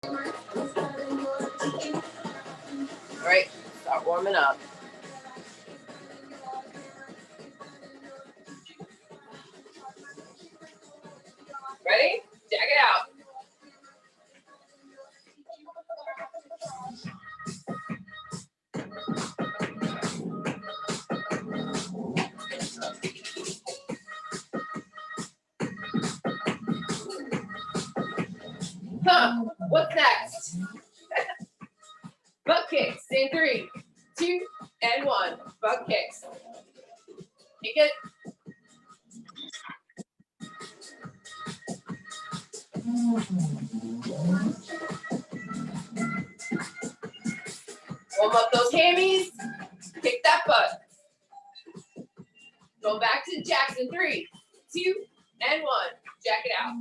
All right, start warming up. Ready? Jack it out. Huh, what's next? Butt kicks in 3, 2, and 1. Butt kicks. Take it. Warm up those hammies. Kick that butt. Go back to jacks in 3, 2, and 1. Jack it out.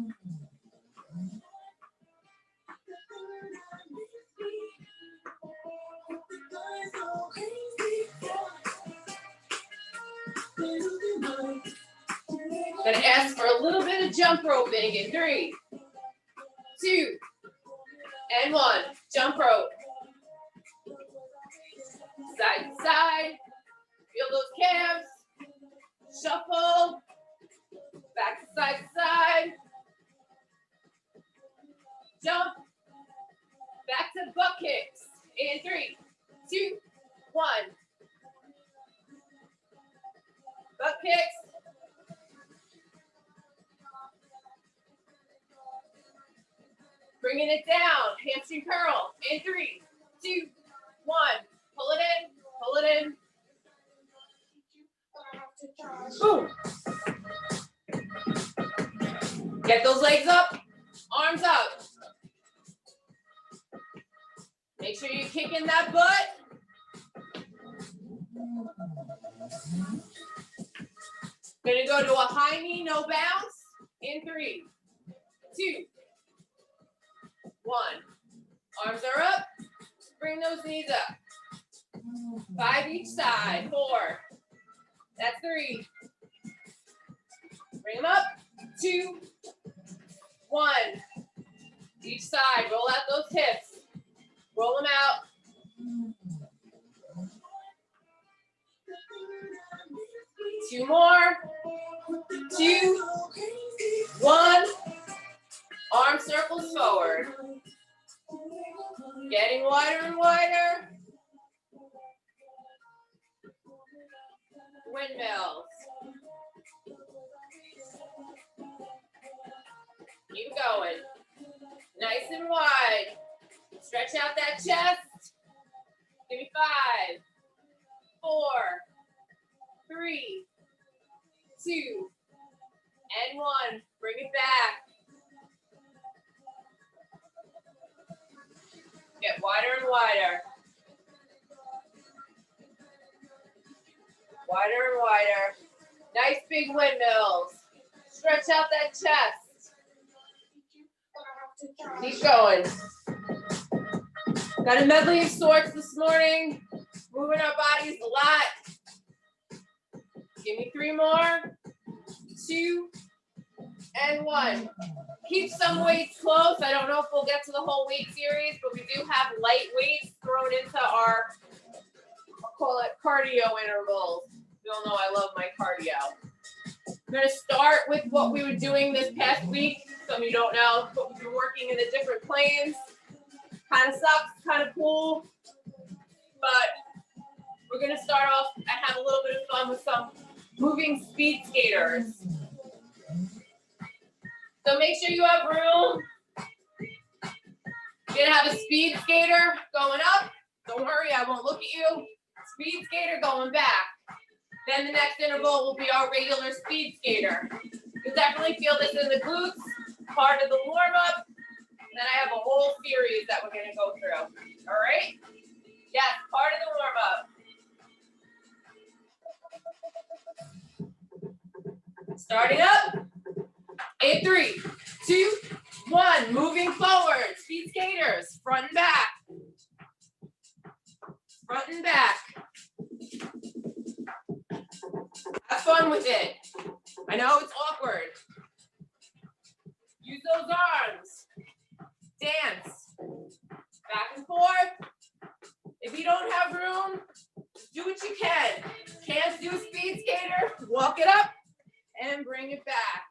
Gonna ask for a little bit of jump roping in 3, 2, and 1. Jump rope. Side to side. Feel those calves. Shuffle. Back to side. Jump. Back to butt kicks. In 3, 2, 1. Butt kicks. Bringing it down. Hamstring curl. In 3, 2, 1. Pull it in. Boom. Get those legs up. Arms up. Make sure you're kicking that butt. Gonna go to a high knee, no bounce. In 3, 2, 1. Arms are up. Bring those knees up. 5 each side. 4. That's 3. Bring them up. 2, 1. Each side. Roll out those hips. Roll them out. Two more. 2, 1. Arm circles forward. Getting wider and wider. Windmills. Keep going. Nice and wide. Stretch out that chest. Give me 5, 4, 3, 2, and 1. Bring it back. Get wider and wider. Wider and wider. Nice big windmills. Stretch out that chest. Keep going. Got a medley of sorts this morning. Moving our bodies a lot. Give me 3 more. 2, and 1. Keep some weights close. I don't know if we'll get to the whole weight series, but we do have light weights thrown into our, I'll call it cardio intervals. You all know I love my cardio. I'm going to start with what we were doing this past week. Some of you don't know, but we've been working in the different planes. Kind of sucks, kind of cool. But we're going to start off and have a little bit of fun with some moving speed skaters. So make sure you have room. You're going to have a speed skater going up. Don't worry, I won't look at you. Speed skater going back. Then the next interval will be our regular speed skater. You'll definitely feel this in the glutes, part of the warm-up. And then I have a whole series that we're going to go through. All right? Yes, part of the warm-up. Starting up. In 3, 2, 1. Moving forward. Speed skaters. Front and back. Front and back. Have fun with it. I know it's awkward. Use those arms. Dance. walk it up and bring it back.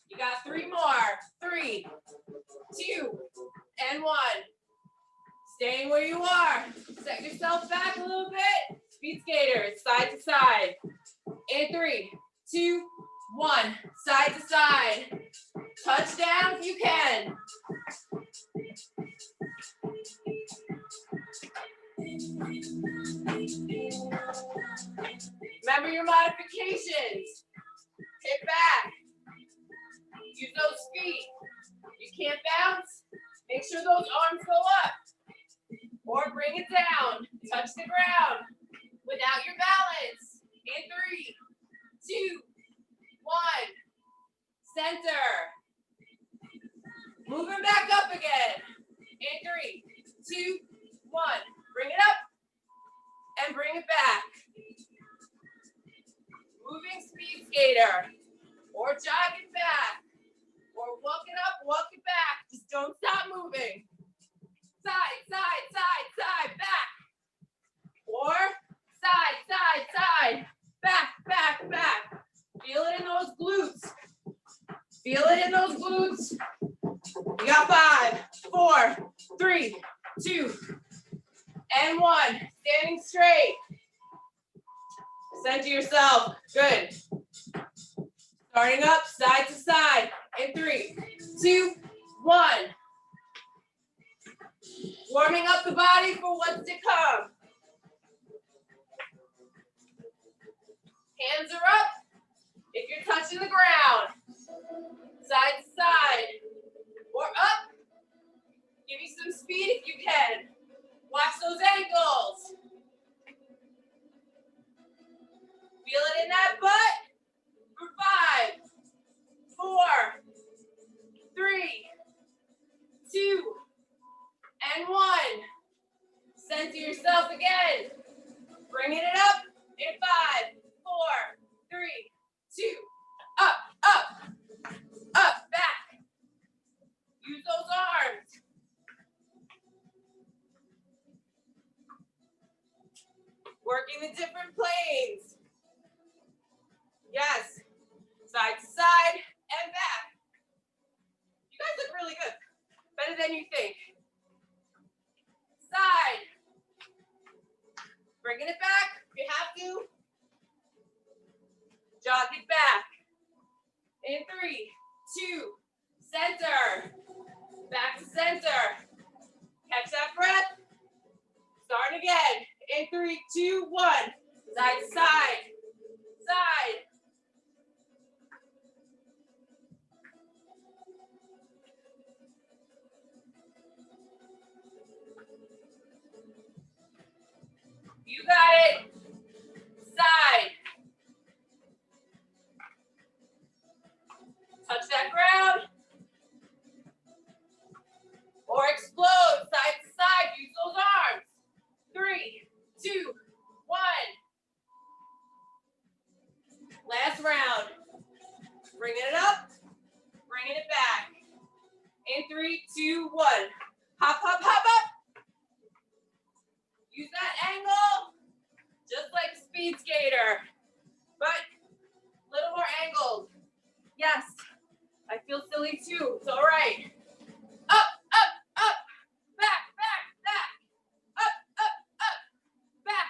You got 3 more. 3, 2, and 1. Staying where you are. Set yourself back a little bit. Speed skaters, side to side. In 3, 2, 1. Side to side. Touchdown if you can. Remember your modifications. Hit back. Use those feet. You can't bounce. Make sure those arms go up. Or bring it down. Touch the ground without your balance. In 3, 2, 1. Center. Moving back up again. In 3, 2, 1. Bring it up and bring it back. Moving speed skater. Or jogging back. Or walk it up, walk it back. Just don't stop moving. Side, side, side, side, back. Or side, side, side. Back, back, back. Feel it in those glutes. Feel it in those glutes. You got 5, 4, 3, 2, and 1. Standing straight. Center yourself. Good. Starting up, side to side. In 3, 2, 1. Warming up the body for what's to come. Hands are up if you're touching the ground. Side to side. Or up. Give me some speed if you can. Watch those ankles. Feel it in that butt. For 5, 4, 3, 2, and 1. Center yourself again. Bringing it up in 5, 4, 3, 2. Up, up, up, back. Use those arms. Working the different planes. Yes. Side to side and back. You guys look really good. Better than you think. Side. Bringing it back if you have to. Jog it back. In 3, 2, center. Back to center. Catch that breath. Start again. In 3, 2, 1. Side to side. Side. You got it. Side. Touch that ground. Or explode side to side. Use those arms. 3, 2, 1. Last round. Bringing it up. Bringing it back. In 3, 2, 1. Hop, hop, hop up. Use that angle. Just like a speed skater. But a little more angled. Yes. I feel silly too. It's all right. Up, up, up. Back, back, back. Up, up, up. Back.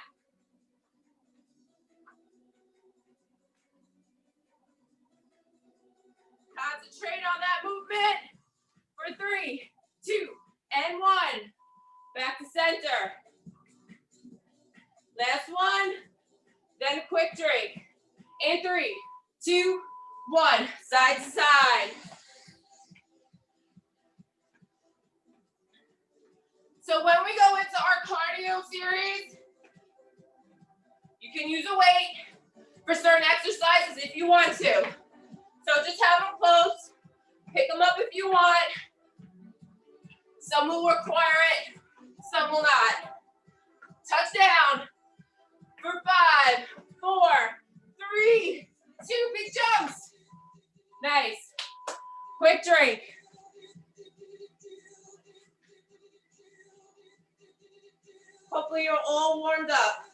Concentrate on that movement. For 3, 2, and 1. Back to center. Last one. Then a quick drink. In 3, 2, 1. Side to side. So when we go into our cardio series, you can use a weight for certain exercises if you want to. So just have them close. Pick them up if you want. Some will require it, some will not. Touchdown for 5, 4, 3, 2, big jumps. Nice. Quick drink. Hopefully you're all warmed up.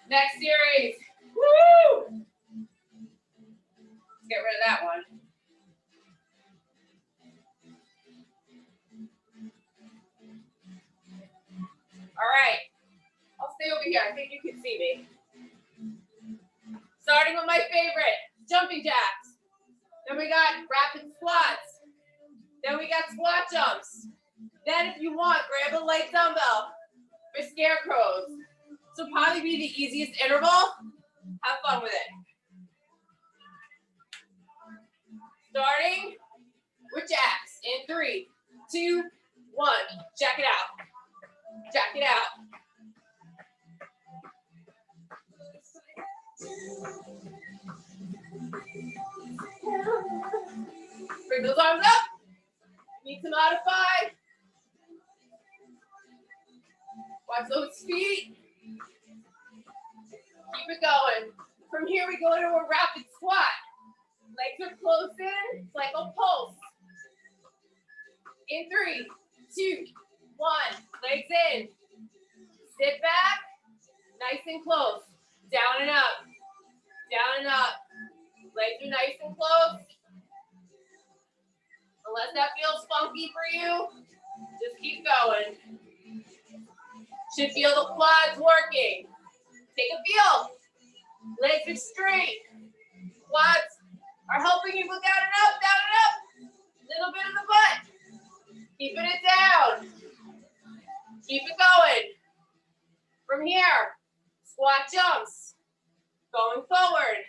Next series. Woo! Let's get rid of that one. All right. I'll stay over here. I think you can see me. Starting with my favorite, jumping jacks. Then we got rapid squats. Then we got squat jumps. Then if you want, grab a light dumbbell for scarecrows. This will probably be the easiest interval. Have fun with it. Starting with jacks in 3, 2, 1. Jack it out. Jack it out. Bring those arms up. Need to modify. Watch those feet. Keep it going. From here, we go into a rapid squat. Legs are close in. It's like a pulse. In 3, 2, 1. Legs in. Sit back. Nice and close. Down and up. Down and up. Legs are nice and close. Unless that feels funky for you, just keep going. Should feel the quads working. Take a feel. Legs are straight. Quads are helping you go down and up, down and up. Little bit of the butt. Keeping it down. Keep it going. From here, squat jumps. Going forward.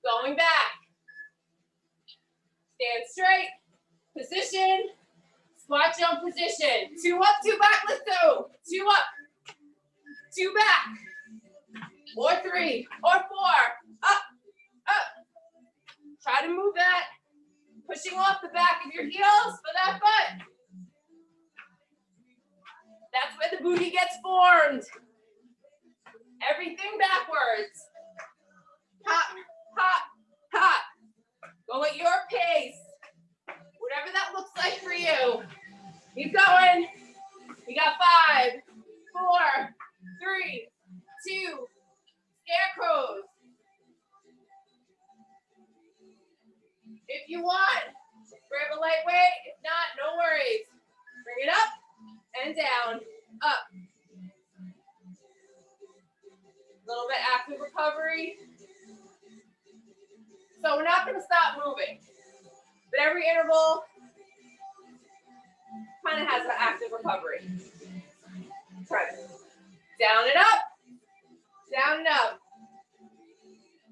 Going back. Stand straight. Position. Squat jump position. 2 up, 2 back. Let's go. 2 up. 2 back. Or 3. Or 4. Up. Up. Try to move that. Pushing off the back of your heels for that butt. That's where the booty gets formed. Everything backwards. Hop, hop, hop. Go at your pace. Whatever that looks like for you. Keep going. We got 5, 4, 3, 2. Scarecrows. If you want, grab a lightweight. If not, no worries. Bring it up and down. Up. A little bit active recovery. So we're not going to stop moving. But every interval kind of has an active recovery. Try it. Down and up. Down and up.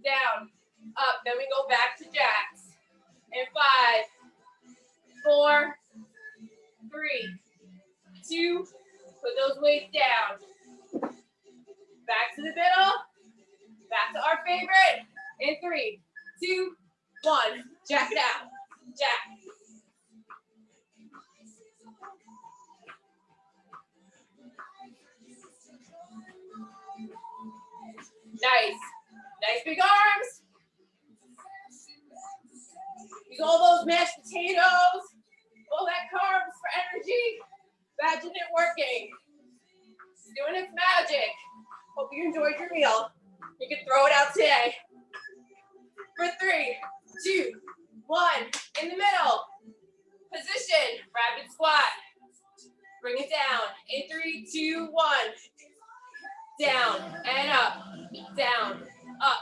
Down. Up. Then we go back to jacks. In 5, 4, 3, 2. Put those weights down. Back to the middle. Back to our favorite. In 3, 2, 1. Jack it out. Jack. Nice. Nice big arms. Use all those mashed potatoes. All that carbs for energy. Imagine it working. It's doing its magic. Hope you enjoyed your meal. You can throw it out today. For 3, 2, 1. In the middle. Position. Rapid squat. Bring it down. In 3, 2, 1. Down and up. Down. Up.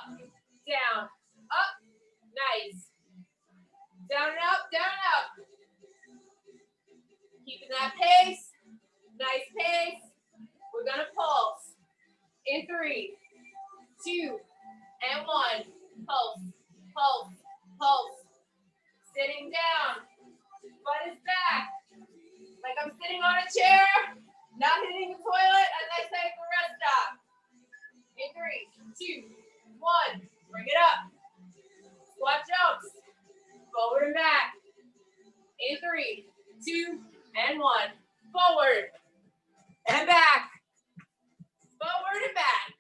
Down. Up. Nice. Down and up. Down and up. Keeping that pace. Nice pace. We're going to pulse. In 3, 2, and 1. Pulse. Pulse. Pulse. Sitting down. Butt is back. Like I'm sitting on a chair. Not hitting the toilet as I say for rest stop. In 3, 2, 1. Bring it up. Squat jumps. Forward and back. In 3, 2, and 1. Forward and back. Forward and back.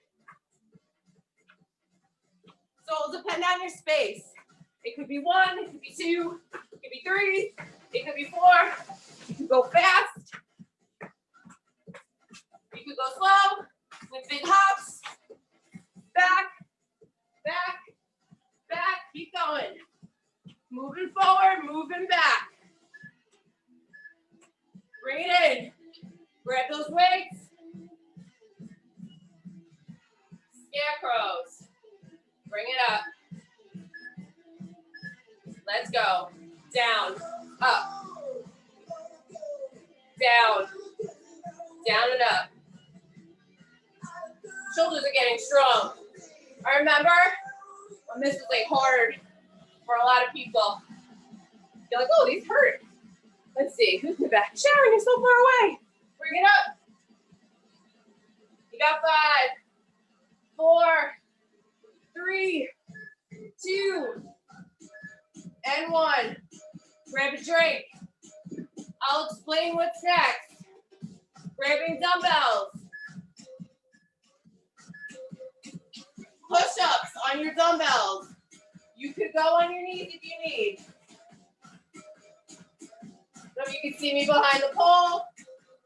So it'll depend on your space. It could be 1, it could be 2, it could be 3, it could be 4. You could go fast. You could go slow with big hops. Moving forward, moving back. Bring it in. Grab those weights. Scarecrows. Bring it up. Let's go. Down, up. Down. Down and up. Shoulders are getting strong. I remember when this was like hard for a lot of people. You're like, oh, these hurt. Let's see, who's in the back? Sharon, you're so far away. Bring it up. You got 5, 4, 3, 2, and 1. Grab a drink. I'll explain what's next. Grabbing dumbbells. Push-ups on your dumbbells. You could go on your knees if you need. So you can see me behind the pole.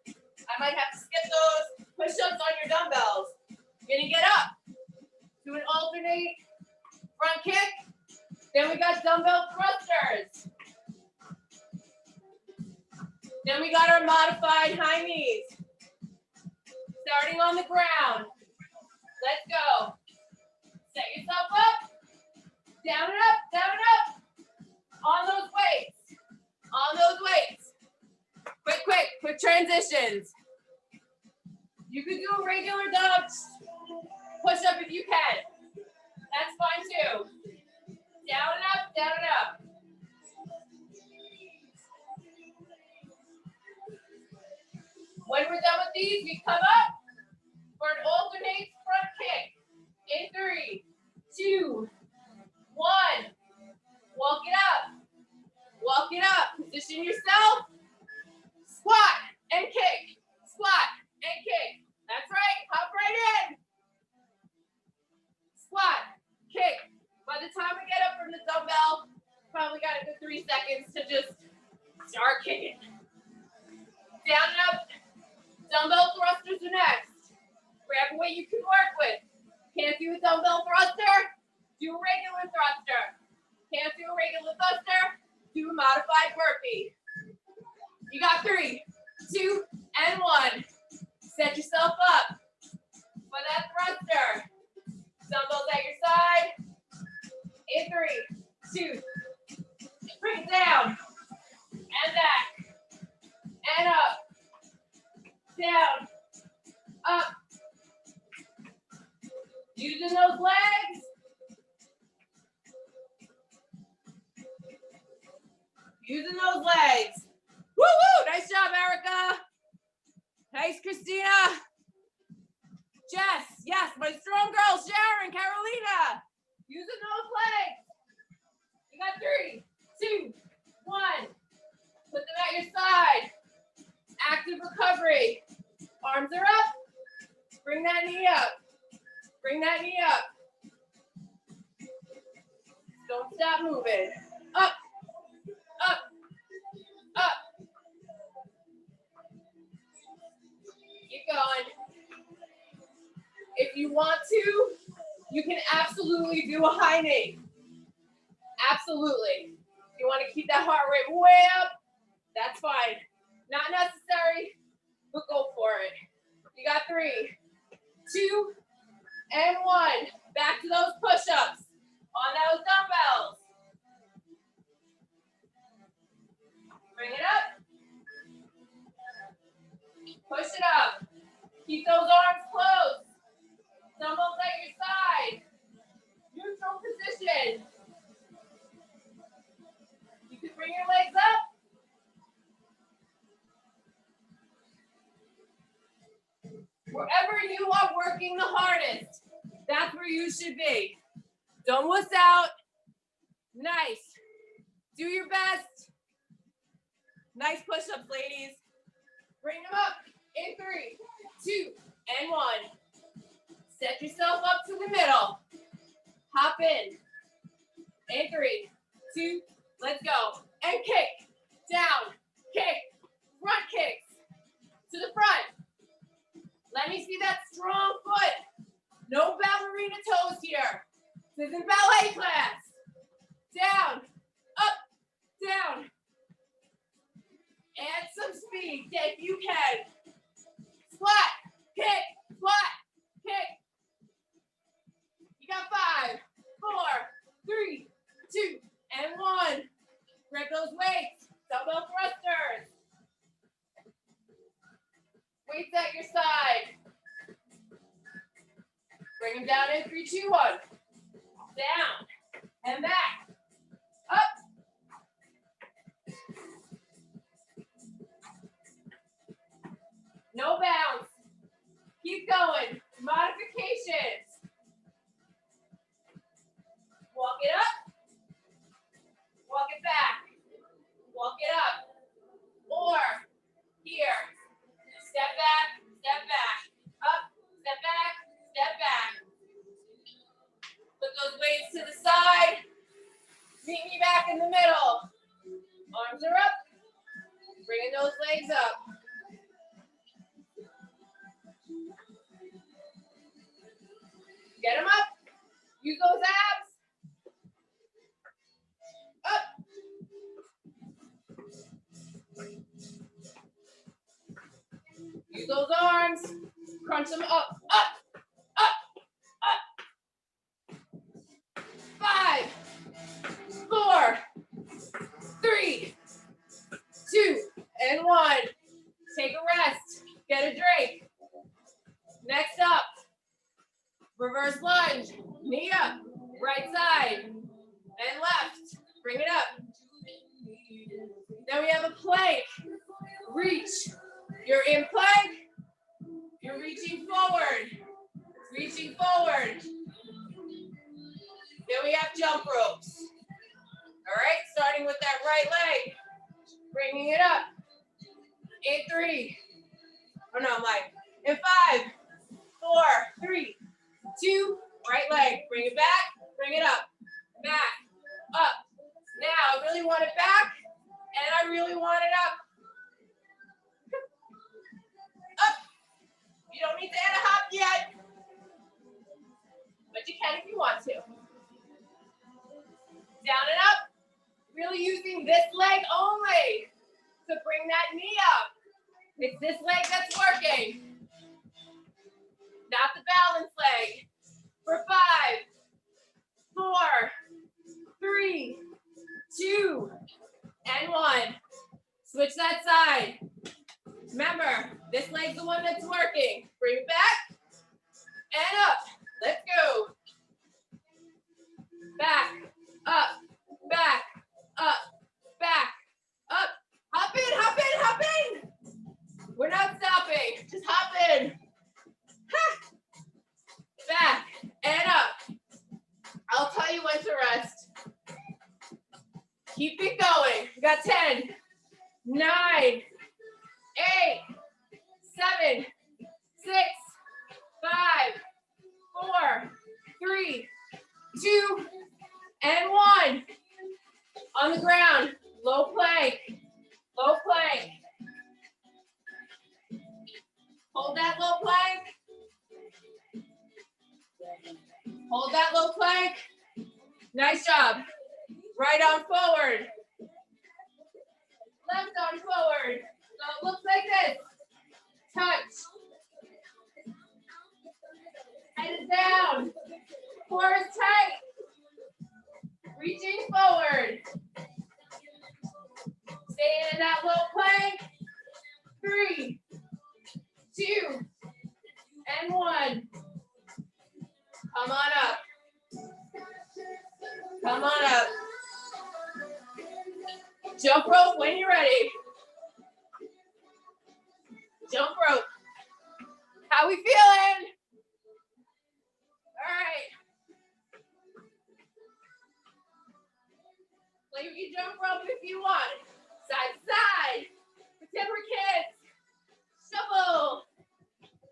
I might have to skip those push-ups on your dumbbells. You're gonna get up. Do an alternate front kick. Then we got dumbbell thrusters. Then we got our modified high knees. Starting on the ground. Let's go. Set yourself up. Down and up, down and up. On those weights. On those weights. Quick transitions. You could do a regular push up if you can. That's fine too. Down and up, down and up. When we're done with these, we come up for an alternate front kick. In 3, 2, 1. Walk it up. Walk it up. Position yourself. Squat and kick. Squat and kick. That's right. Hop right in. Squat, kick. By the time we get up from the dumbbell, probably got a good 3 seconds to just start kicking. Down and up. Dumbbell thrusters are next. Grab a weight you can work with. Can't do a dumbbell thruster? Do a regular thruster. Can't do a regular thruster? Do a modified burpee. You got 3, 2, and 1. Set yourself up for that thruster. Dumbbells at your side. In 3, 2. Bring it down. And back. And up. Down. Up. Using those legs. Using those legs. Woo-woo! Nice job, Erica. Nice, Christina. Jess, yes, my strong girls, Sharon, Carolina. Using those legs. You got 3, 2, 1. Put them at your side. Active recovery. Arms are up. Bring that knee up. Bring that knee up. Don't stop moving. Up, up, up. Keep going. If you want to, you can absolutely do a high knee. Absolutely. If you want to keep that heart rate way up, that's fine. Not necessary, but go for it. You got 3, 2, and 1. Back to those push-ups on those dumbbells. Bring it up. Push it up. Keep those arms close. Dumbbells at your side. Neutral position. You can bring your legs up. Wherever you are working the hardest, that's where you should be. Don't wuss out. Nice. Do your best. Nice push-ups, ladies. Bring them up in 3, 2, and 1. Set yourself up to the middle. Hop in. In 3, 2, let's go. And kick. Down. Kick. Front kicks. To the front. Let me see that strong foot. No ballerina toes here. This isn't ballet class. Down, up, down. Add some speed if you can. Squat, kick, squat, kick. You got 5, 4, 3, 2, and 1. Grab those weights, dumbbell thrusters. Weights at your side. Bring them down in 3, 2, 1. Down and back. Up. No bounce. Keep going. Modifications. Walk it up. Walk it back. Walk it up. Or here. Step back, step back. Up, step back, step back. Put those weights to the side. Meet me back in the middle. Arms are up. Bringing those legs up. Get them up. Use those abs. Up. Use those arms. Crunch them up, up, up, up. 5, 4, 3, 2, and 1. Take a rest. Get a drink. Next up, reverse lunge. Knee up. Right side and left. Bring it up. Then we have a plank. Reach. You're in plank. You're reaching forward. Reaching forward. Then we have jump ropes. All right, starting with that right leg. Bringing it up. In 3. Oh no, I'm like, in 5, 4, 3, 2, right leg. Bring it back. Bring it up. Back. Up. Now, I really want it back, and I really want it up. Up. You don't need to add a hop yet, but you can if you want to. Down and up. Really using this leg only to bring that knee up. It's this leg that's working, not the balance leg. For 5, 4, 3, 2, and 1. Switch that side. Remember, this leg's the one that's working. Bring it back and up. Let's go. Back, up, back, up, back, up. Hop in, hop in, hop in. We're not stopping. Just hop in. Ha. Back and up. I'll tell you when to rest. Keep it going. We got 10, 9, 8, 7, 6, 5, 4, 3, 2, and 1. On the ground, low plank, low plank. Hold that low plank. Hold that low plank. Nice job. Right arm forward. Left arm forward. So it looks like this. Touch. Head is down. Core is tight. Reaching forward. Stay in that low plank. 3, 2, and 1. Come on up. Come on up. Jump rope when you're ready. Jump rope. How we feeling? All right. Play with your jump rope if you want. Side to side. Pretend we're kids. Shuffle.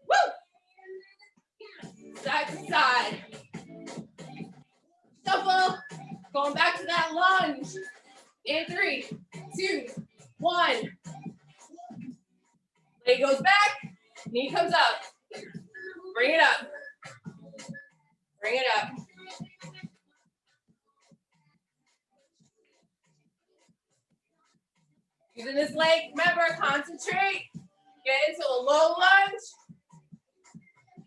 Woo! Side to side. Shuffle. Going back to that lunge. In 3, 2, 1. Leg goes back. Knee comes up. Bring it up. Bring it up. Lengthen this leg. Remember, concentrate. Get into a low lunge.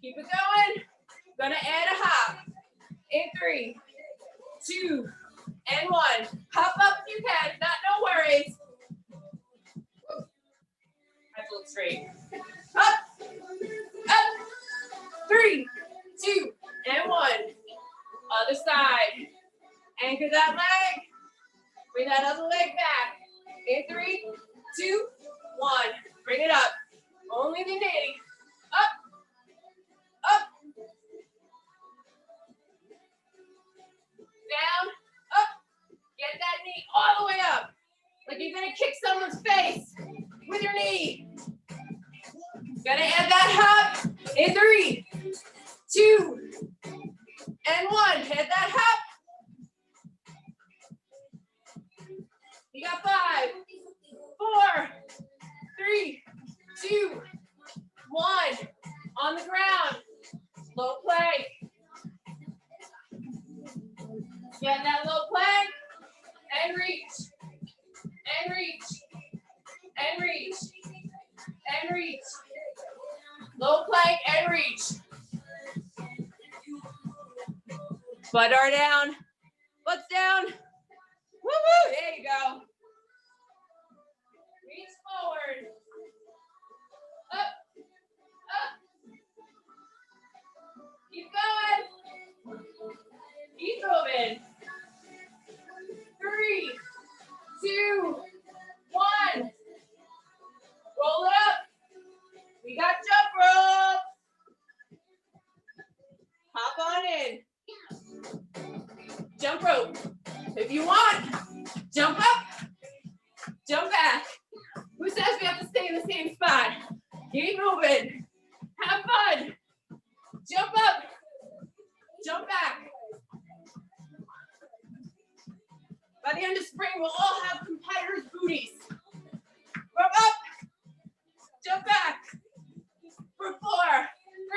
Keep it going. Gonna add a hop. In 3, 2, and 1. Hop up if you can. No worries. That's a little straight. Up. Up. 3, 2, and 1. Other side. Anchor that leg. Bring that other leg back. In 3, 2, 1. Bring it up. Only the knee. Up. Up. Down. Up. Get that knee all the way up. Like you're going to kick someone's face with your knee. Gotta add that hop. In 3, 2, and 1. Add that hop. You got 5, 4, 3, 2, 1. On the ground. Low plank. Get that low plank. And reach. And reach. And reach. And reach. Low plank and reach. Butt are down. Butts down. Woo-hoo. There you go. Reach forward. Up. Up. Keep going. Keep moving. 3, 2, 1. Roll it up. We got jump rope. Hop on in. Jump rope. If you want, jump up, jump back. Who says we have to stay in the same spot? Keep moving. Have fun. Jump up, jump back. By the end of spring, we'll all have competitors' booties. Jump up, jump back. For 4,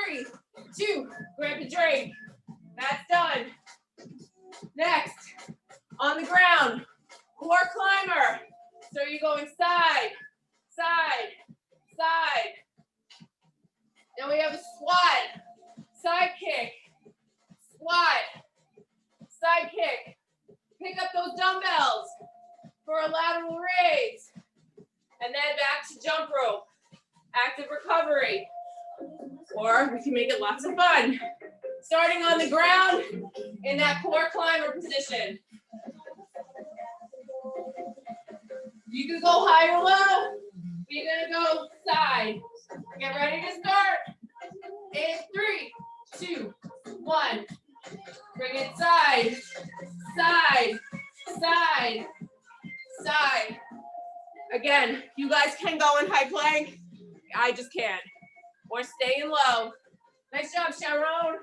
3, 2, grab your drink. That's done. Next, on the ground, core climber. So you're going side, side, side. Then we have a squat, side kick, squat, side kick. Pick up those dumbbells for a lateral raise. And then back to jump rope, active recovery. Or we can make it lots of fun. Starting on the ground in that core climber position. You can go high or low. We're gonna go side. Get ready to start. In 3, 2, 1. Bring it side, side, side, side. Again, you guys can go in high plank. I just can't. Or staying low. Nice job, Sharon.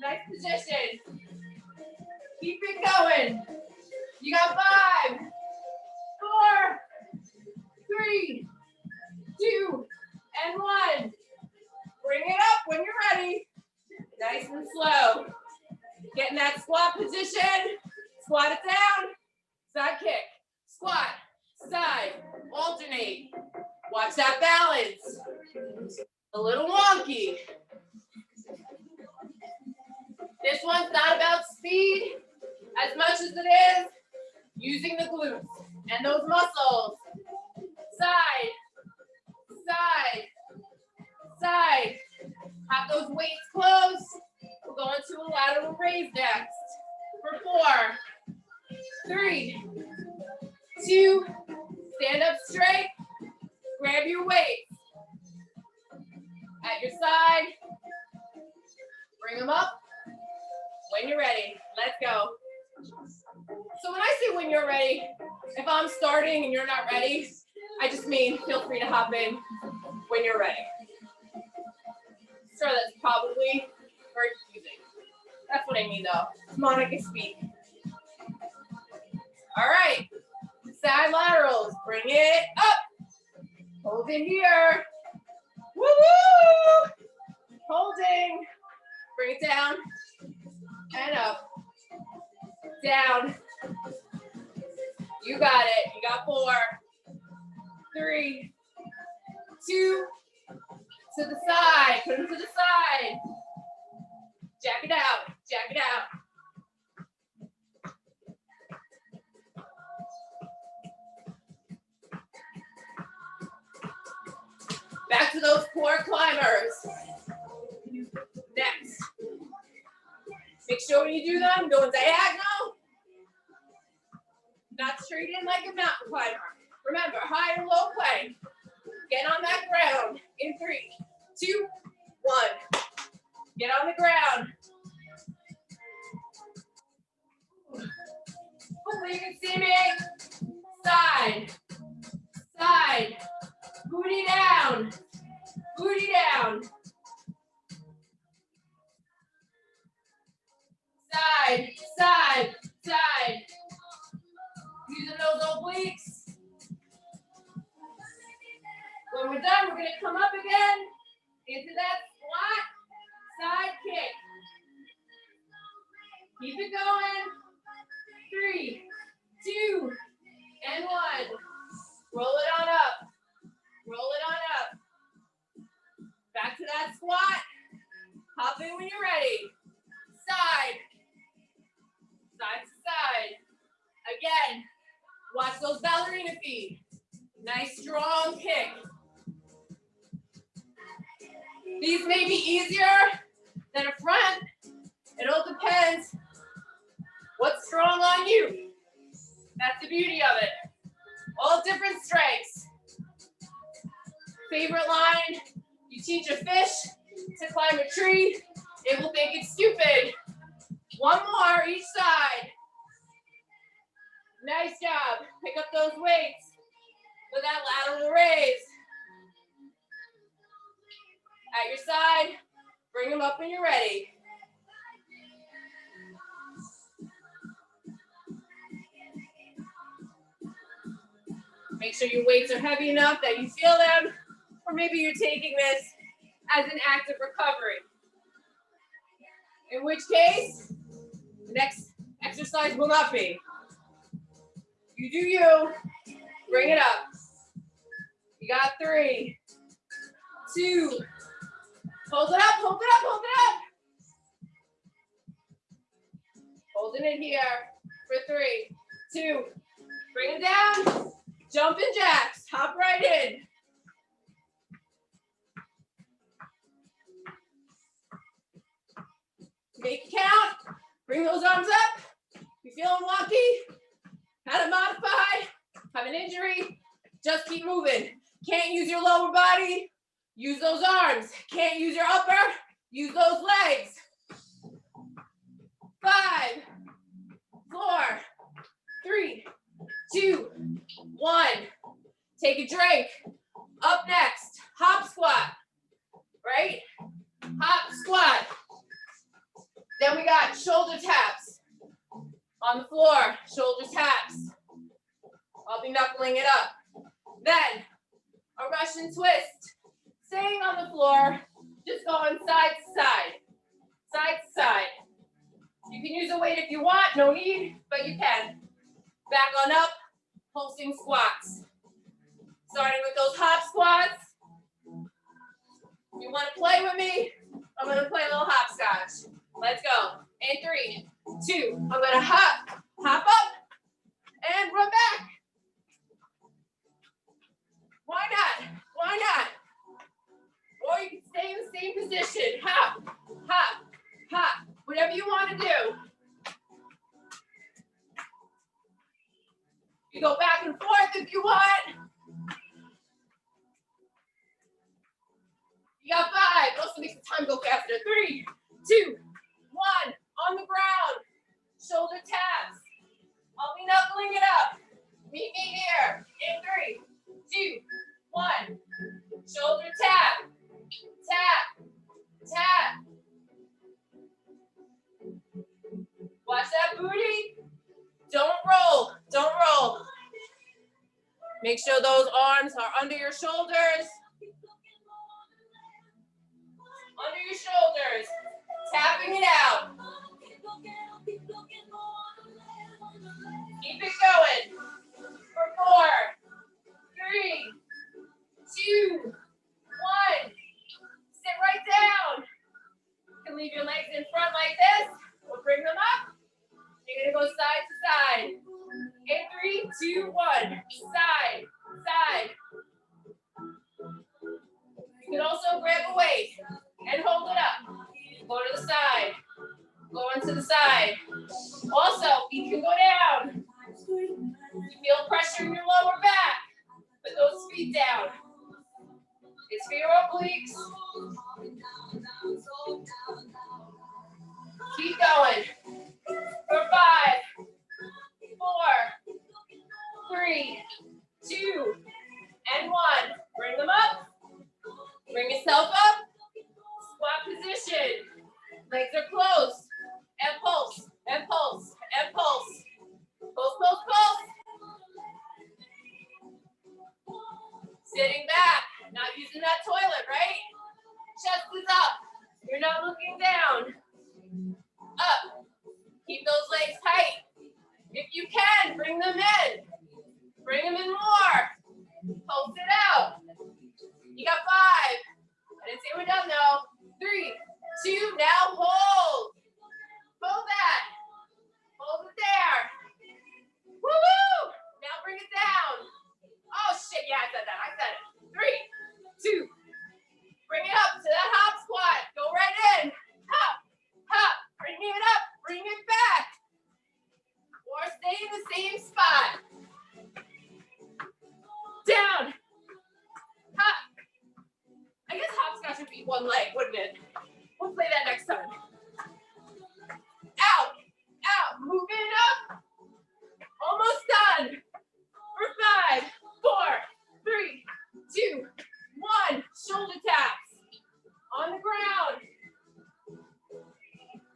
Nice position. Keep it going. You got 5, 4, 3, 2, and 1. Bring it up when you're ready. Nice and slow. Get in that squat position. Squat it down. Side kick. Squat. Side. Alternate. Watch that balance. A little wonky. This one's not about speed as much as it is using the glutes and those muscles. Side, side, side. Have those weights close. We're going to a lateral raise next. For 4, 3, 2, stand up straight. Grab your weights. At your side. Bring them up. When you're ready, let's go. So when I say when you're ready, if I'm starting and you're not ready, I just mean feel free to hop in when you're ready. Sure, that's probably very confusing. That's what I mean though. Monica speak. All right, side laterals, bring it up. Hold it here. Woo-woo! Holding. Bring it down and up. Down. You got it. You got 4, 3, 2, to the side, put them to the side. Jack it out, jack it out. Back to those core climbers. Next. Make sure when you do them, go diagonal. Not straight in like a mountain climber. Remember, high and low plank. Get on that ground in 3, 2, 1. Get on the ground. Hopefully you can see me. Side, side, booty down, booty down. Side, side, side. Using those obliques. When we're done, we're gonna come up again into that squat side kick. Keep it going. 3, 2, and 1. Roll it on up. Roll it on up. Back to that squat. Hop in when you're ready. Side. Side to side. Again, watch those ballerina feet. Nice strong kick. These may be easier than a front. It all depends what's strong on you. That's the beauty of it. All different strengths. Favorite line, you teach a fish to climb a tree, it will think it's stupid. One more each side. Nice job. Pick up those weights with that lateral raise. At your side, bring them up when you're ready. Make sure your weights are heavy enough that you feel them, or maybe you're taking this as an active recovery. In which case, the next exercise will not be. You do you, bring it up. You got 3, 2, hold it up, hold it up, hold it up. Holding it here for 3, 2, bring it down, jumping jacks, hop right in. Make it count, bring those arms up. You feeling wonky? How to modify, have an injury, just keep moving. Can't use your lower body, use those arms. Can't use your upper, use those legs. 5, 4, 3, 2, 1. Take a drink. Up next, hop squat, right? Hop squat. Then we got shoulder taps. On the floor, shoulder taps. I'll be knuckling it up. Then, a Russian twist. Staying on the floor, just going side to side. Side to side. You can use a weight if you want, no need, but you can. Back on up, pulsing squats. Starting with those hop squats. If you want to play with me, I'm going to play a little hopscotch. Let's go. In 3, 2, I'm going to hop up, and run back. Why not? Why not? Or you can stay in the same position. Hop, hop, hop. Whatever you want to do. You go back and forth if you want. You got 5. It also makes the time go faster. 3, 2, 1. On the ground. Shoulder taps. I'll be knuckling it up. Meet me here. In 3, 2, 1. Shoulder tap. Tap. Tap. Watch that booty. Don't roll. Don't roll. Make sure those arms are under your shoulders. Under your shoulders. Tapping it out. Keep it going. For 4, 3, the side. Also, feet can go down. You feel pressure in your lower back. Put those feet down. It's for your obliques. Keep going. For 5, 4, 3, 2, and 1. Bring them up. Bring yourself up. Squat position. Legs are closed. And pulse. And pulse. And pulse. Pulse, pulse, pulse. Sitting back. Not using that toilet, right? Chest is up. You're not looking down. Up. Keep those legs tight. If you can, bring them in. Bring them in more. Pulse it out. You got 5. I didn't say we're done though. 3, 2, now hold. Hold that. Hold it there. Woo-hoo! Now bring it down. Oh shit, yeah, I said that. I said it. 3, 2. Bring it up to that hop squat. Go right in. Hop, hop. Bring it up. Bring it back. Or stay in the same spot. Down. Hop. I guess hopscotch would be one leg, wouldn't it? We'll play that next time. Out. Out. Moving up. Almost done. For 5, 4, 3, 2, 1. Shoulder taps. On the ground.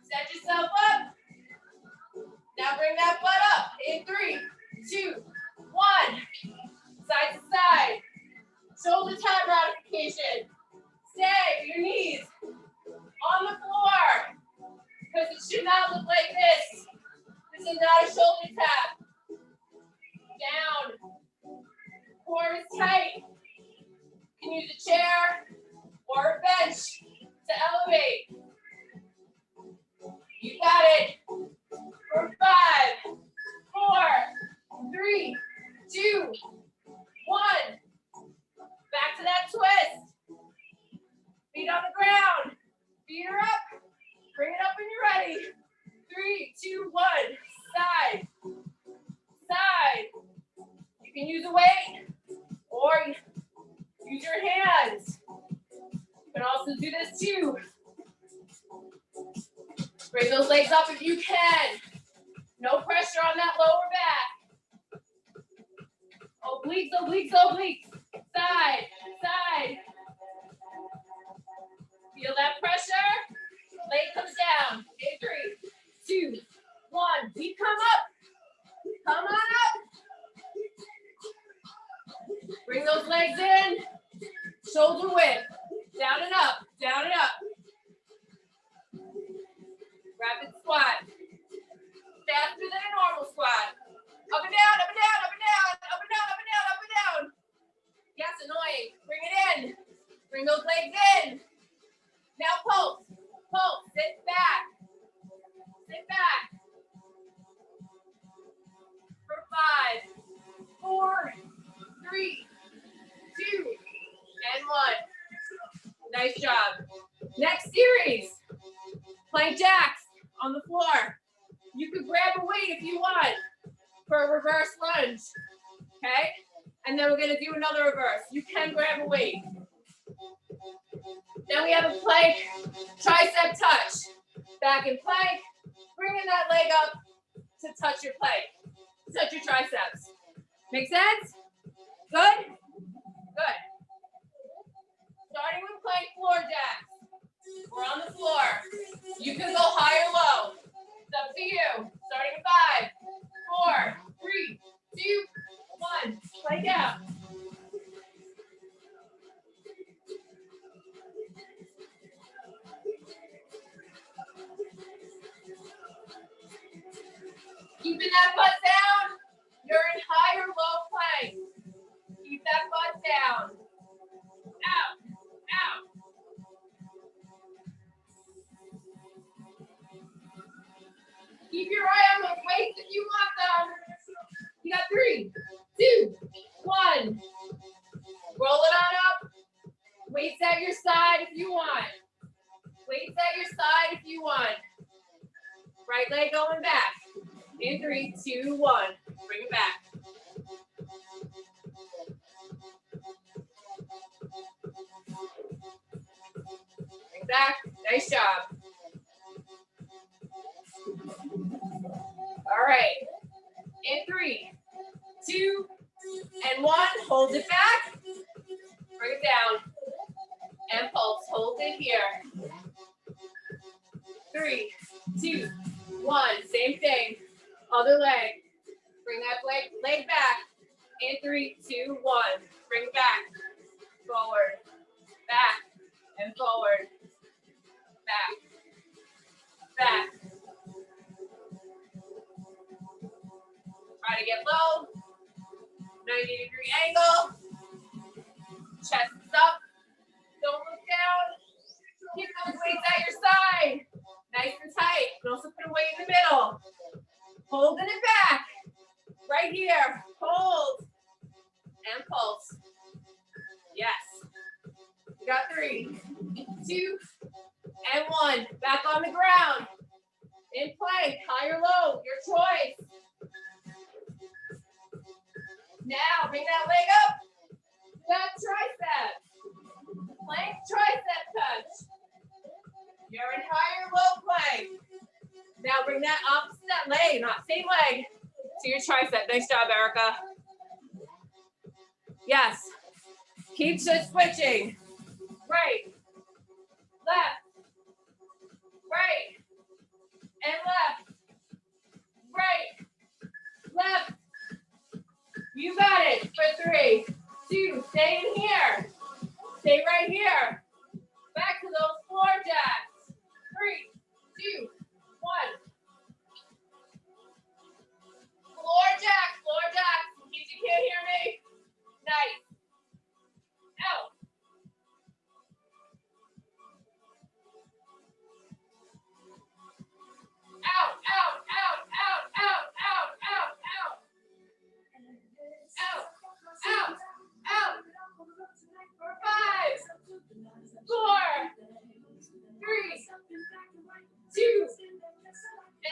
Set yourself up. Now bring that butt up. In 3, 2, 1. Side to side. Shoulder tap modification. Stay with your knees on the floor. Because it should not look like this. This is not a shoulder tap. Down. Core is tight. You can use a chair or a bench to elevate. You got it. For 5, 4, 3, 2, 1. Back to that twist. Feet on the ground. Feet are up. Bring it up when you're ready. 3, 2, 1. Side. Side. You can use a weight or use your hands. You can also do this too. Bring those legs up if you can. No pressure on that lower back. Obliques, obliques, obliques. Side, side. Feel that pressure? Leg comes down. In 3, 2, 1. Feet come up. Come on up. Bring those legs in. Shoulder width. Down and up. Down and up. Rapid squat. Faster than a normal squat. Up and down, up and down, up and down, up and down, up and down, up and down. Yes, annoying. Bring it in. Bring those legs in. Now pulse. Pulse. Sit back. Sit back. For 5, 4, 3, 2, and 1. Nice job. Next series. Plank jacks on the floor. You could grab a weight if you want for a reverse lunge. Okay? And then we're going to do another reverse. You can grab a weight. Then we have a plank tricep touch. Back in plank. Bringing that leg up to touch your plank. Touch your triceps. Make sense? Good? Good. Starting with plank floor jacks. We're on the floor. You can go high or low. It's up to you. Starting with 5, 4, 3, 2, 1. Plank out. Keeping that butt down. You're in high or low plank. Keep that butt down. Out. Out. Keep your eye on those weights if you want them. You got 3, 2, 1. Roll it on up. Weights at your side if you want. Weights at your side if you want. Right leg going back. In 3, 2, 1. Bring it back. Bring it back. Nice job. All right. In 3, 2, and 1. Hold it back. Bring it down. And pulse. Hold it here. 3, 2, 1. Same thing. Other leg. Bring that leg back. In 3, 2, 1. Bring it back. Forward. Back. And forward. Back. Back. Try to get low. 90-degree angle. Chest is up. Don't look down. Keep those weights at your side. Nice and tight. You can also put a weight in the middle. Holding it back. Right here. Hold. And pulse. Yes. You got 3, 2, and 1. Back on the ground. In plank, high or low, your choice. Now, bring that leg up. That tricep. Plank, tricep touch. You're in high or low plank. Now, bring that opposite that leg, not same leg, to your tricep. Nice job, Erica. Yes. Keep just switching. Right. Left. Right. And left. Right. Left. You got it for 3, 2. Stay in here. Stay right here. Back to those floor jacks. 3, 2, 1. Floor jacks, floor jacks. In case you can't hear me. Nice. Out. Out, out, out, out, out, out, out, out. Out, out, out. For 5, 4, 3, 2,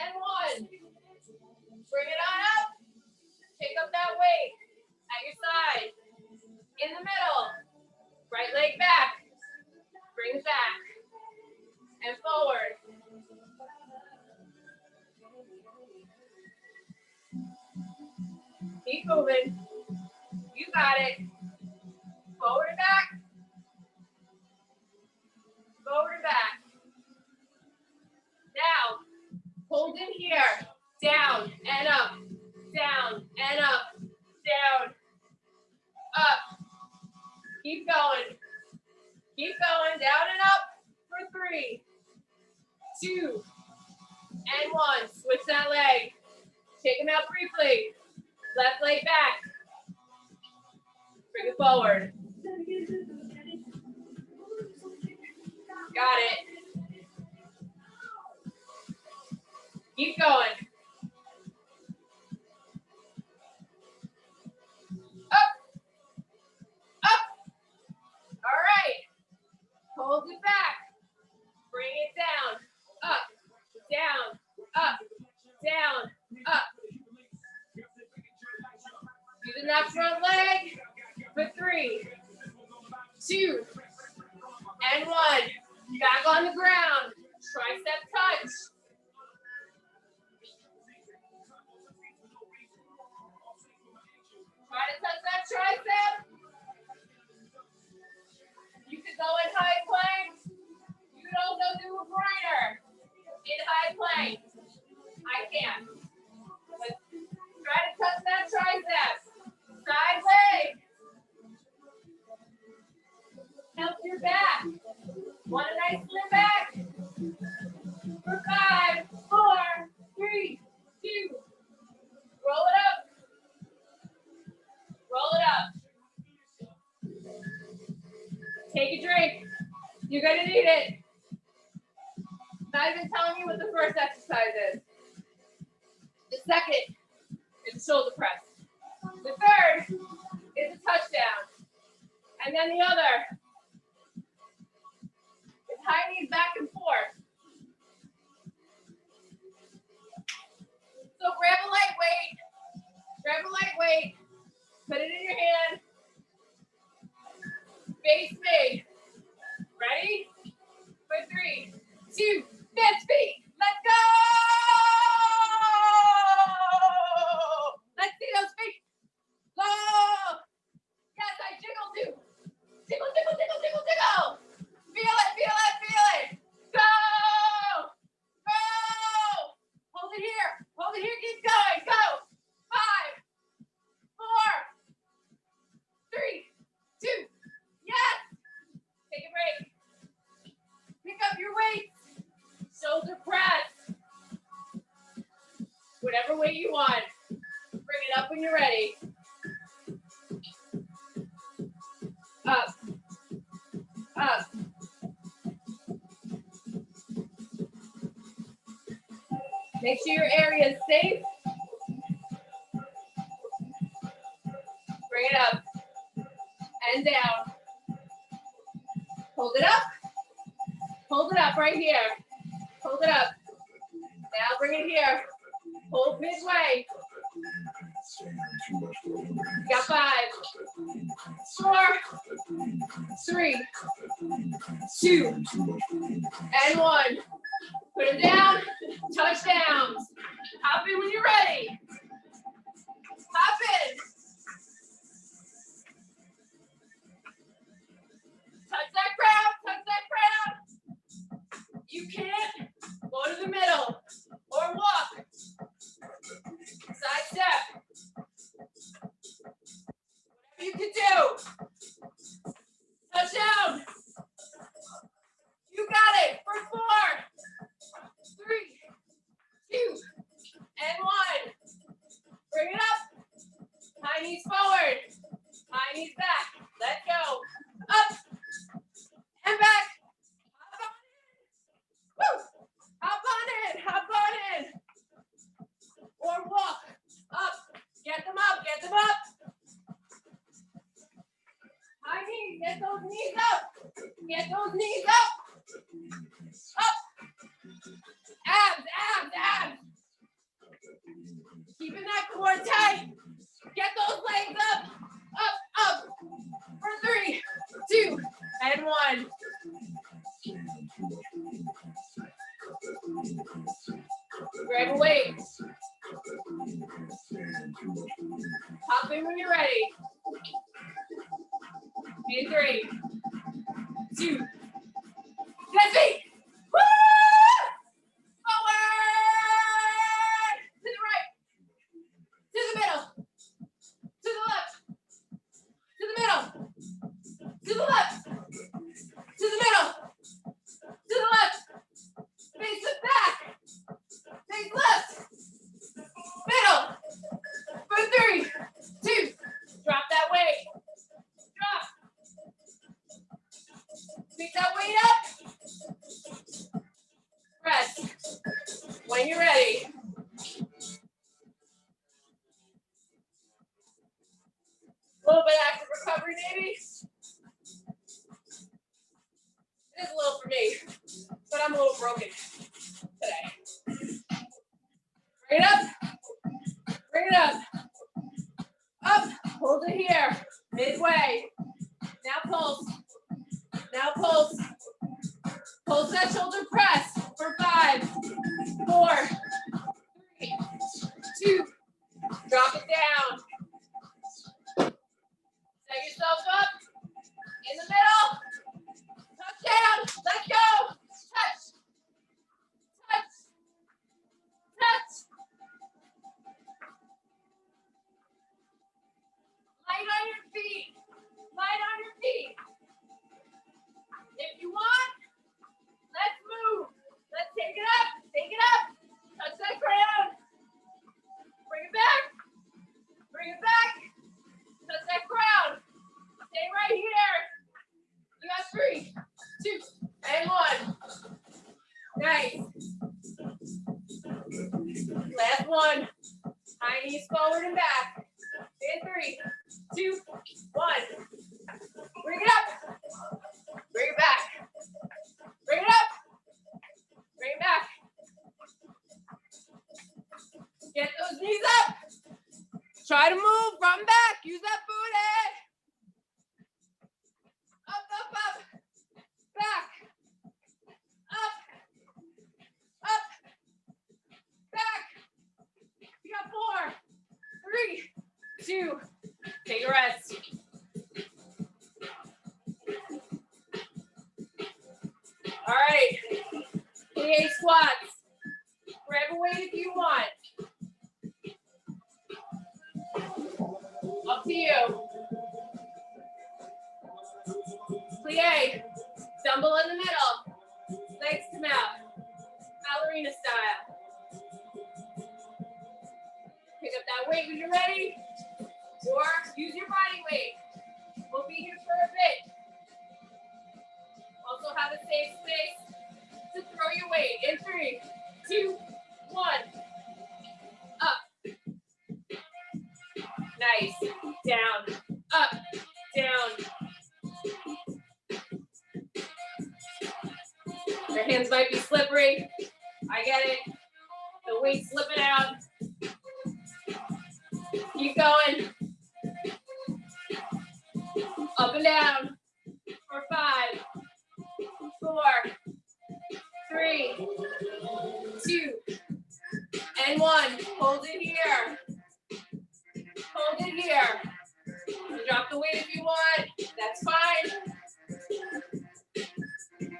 and 1. Bring it on up. Pick up that weight at your side. In the middle. Right leg back. Bring it back. And forward. Keep moving. You got it. Forward and back. Forward and back. Now, hold in here. Down and up. Down and up. Down. Up. Keep going. Keep going. Down and up for 3, 2, and 1. Switch that leg. Take them out briefly. Left leg back. Bring it forward. Got it. Keep going. Up. Up. All right. Hold it back. Bring it down. Up. Down. Up. Down. Up. Using that front leg for 3, 2, and 1. Back on the ground. Tricep touch. Try to touch that tricep. You could go in high plank. You could also do a grinder in high plank. I can't. But try to touch that tricep. Side leg. Help your back. Want a nice slim back? For 5, 4, 3, 2. Roll it up. Roll it up. Take a drink. You're going to need it. Not even telling you what the first exercise is. The second is a shoulder press. The third is a touchdown. And then the other is high knees back and forth. whatever weight you want. Bring it up when you're ready. Up, up. Make sure your area is safe. Bring it up and down. Hold it up. Hold it up right here. Hold it up. Now bring it here. Hold midway. You got 5, 4, 3, 2, and 1. Put it down. Touchdowns. Hop in when you're ready. Hop in. Touch that ground. Touch that ground. You can't go to the middle or walk. Side step. Whatever you can do. Touchdown. You got it for 4, 3, 2, and 1. Bring it up. High knees forward. High knees back. Let go. Up and back. Hop on in. Woo! Hop on in. Or walk up. Get them up. Get them up. High knees. Get those knees up. Get those knees up. Up. Abs, abs, abs. Keeping that core tight. Get those legs up. Up, up. For 3, 2, and 1. Grab a weight. Hop in when you're ready. In 3, 2, let's be. Woo! Forward! To the right. To the middle. To the left. To the middle. To the left. To the middle. To the left. Face it back. Face left. Middle. For 3, 2. Drop that weight. Drop. Pick that weight up. Press. When you're ready. A little bit active recovery, maybe. It is a little for me, but I'm a little broken today. Bring it up. Bring it up. Up. Hold it here. Midway. Now pulse. Now pulse. Pulse that shoulder press for 5, 4, 3, 2. Drop it down. Set yourself up. In the middle. Touchdown. Let go. Touch. Touch. Touch. Light on your feet. Light on your feet. If you want, let's move. Let's take it up. Take it up. Touch that ground. Bring it back. Bring it back. Touch that ground. Stay right here. You got 3, 2, and 1. Nice. Last one. High knees forward and back. In 3, 2, 1. Bring it up. Bring it back. Bring it up. Bring it back. Get those knees up. Try to move from back. Use that booty. Up, up, up. Back. Up. Up. Back. You got 4, 3, 2. Take a rest. All right. PA squats. Grab a weight if you want. Up to you. Plie. Stumble in the middle. Legs come out. Ballerina style. that weight when you're ready, or use your body weight. We'll be here for a bit. Also have a safe space to throw your weight in 3, 2, 1. Up. Nice. Down. Up. Down. Your hands might be slippery. I get it. The weight's slipping out. Keep going. Up and down. For 5, 4, 3, 2, and 1. Hold it here. Hold it here. You drop the weight if you want. That's fine.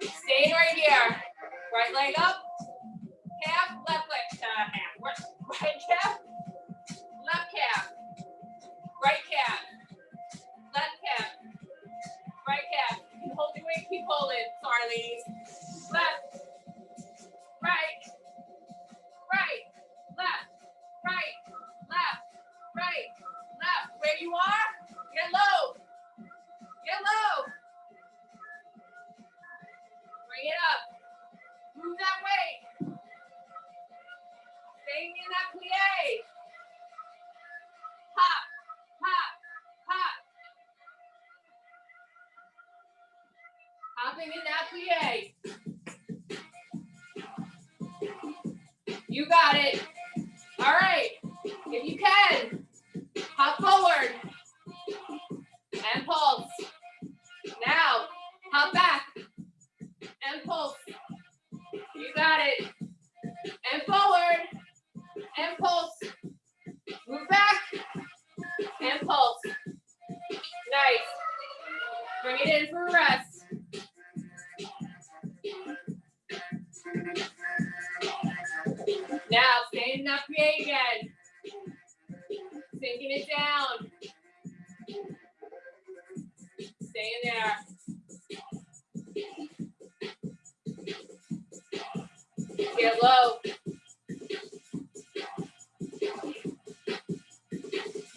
Staying right here. Right leg up. Calf, left leg. Right calf. Left calf. Right calf. Left calf. Right calf. You hold your weight. Keep holding. Sorry, ladies. Left. Right. Right. Left. Right. Left. Right. Left. Where you are, get low. Get low. Bring it up. Move that weight. Staying in that plie. Hop, hop, hop. Hopping in that plie. You got it. All right. If you can, hop forward and pulse. Now, hop back and pulse. You got it. And forward and pulse. Move back and pulse. Nice. Bring it in for a rest. Now, stay in that plie again. Sinking it down. Stay in there. Get low.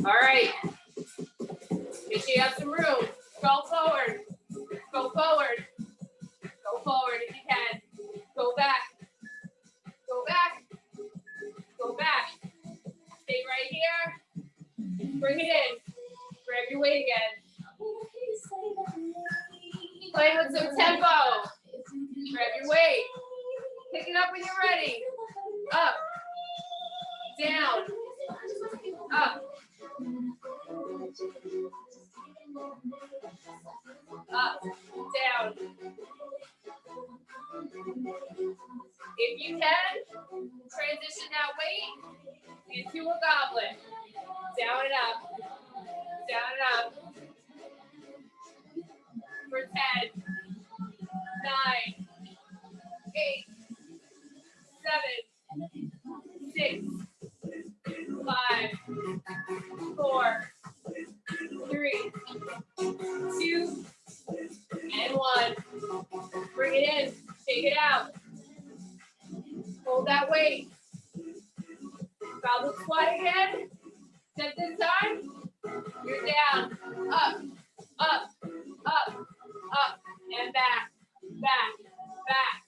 All right. Make sure you have some room. Go forward. Go forward. Go forward if you can. Go back. Go back. Go back. Stay right here. Bring it in. Grab your weight again. Play with some tempo. Grab your weight. Pick it up when you're ready. Up. Down. Up. Up. Down. If you can, transition that weight into a goblet. Down and up. Down and up. For 10, 9, 8, 7, 6, 5, 4, 3, 2, and 1. Bring it in. Take it out. Hold that weight. Goblet squat again. Except this time, you're down. Up, up, up, up, and back, back, back.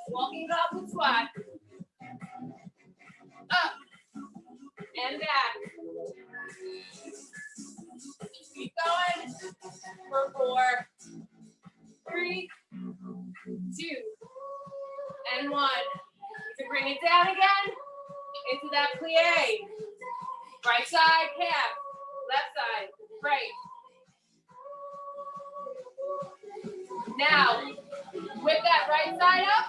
Walking goblet squat. Up and back. Keep going for 4, 3, 2, and 1. To bring it down again into that plie. Right side calf, left side, right. Now, with that right side up,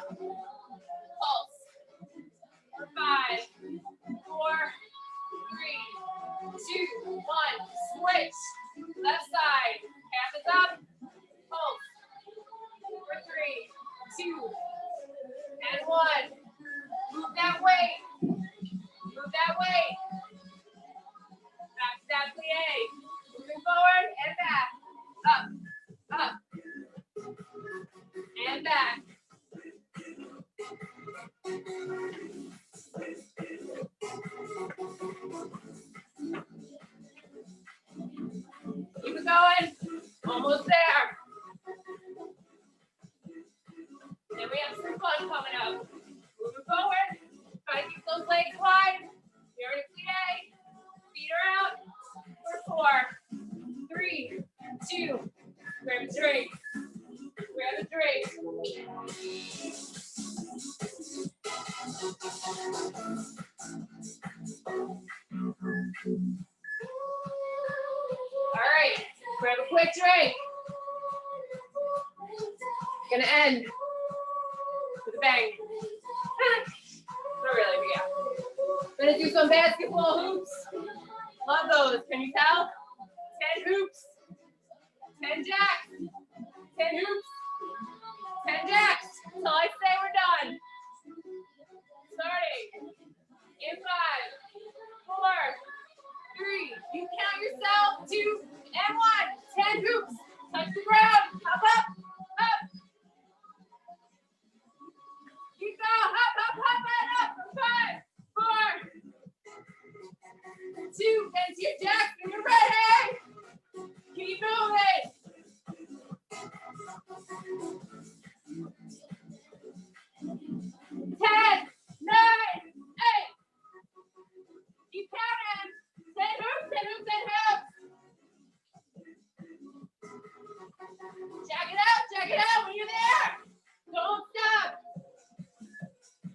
pulse. For 5, 4, 3, 2, 1. Switch. Left side. Calf is up. Pulse. For 3, 2, and 1. Move that weight. Move that weight. Back to that plie. Moving forward and back. Up. Up. And back. Almost there. Then we have some fun coming up. Moving forward. Try to keep those legs wide. You're in a plie. Feet are out. For 4, 3, 2. Grab a drink. Grab a drink. All right. Grab a quick drink. Gonna end with a bang. Not really, but yeah. Gonna do some basketball hoops. Love those. Can you tell? 10 hoops. 10 jacks. 10 hoops. 10 jacks. Till I say we're done. Starting in 5, 4, 3. You count yourself. 2 and 1. 10 hoops. Touch the ground. Hop up. Up. Keep going. Hop, hop, hop, and up. 5, 4, 2, and your jacks when you're ready. Keep moving. 10, 9, 8. Keep counting. 10 hoops, 10 hoops, 10 hoops. Check it out when you're there. Don't stop.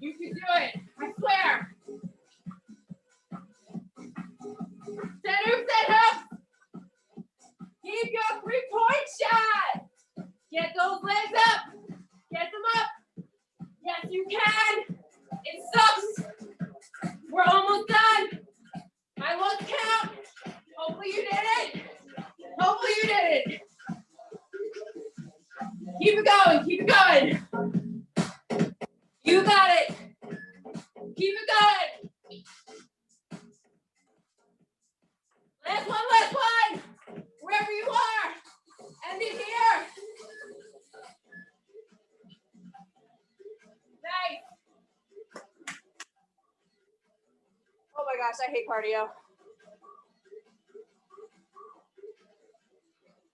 You can do it. I swear. 10 hoops, 10 hoops. Keep your 3-point shot. Get those legs up. Get them up. Yes, you can. It sucks. We're almost done. I lost count. Hopefully you did it. Hopefully you did it. Keep it going. Keep it going. You got it. Keep it going. Last one, last one. Wherever you are. End it here. Nice. Oh my gosh, I hate cardio.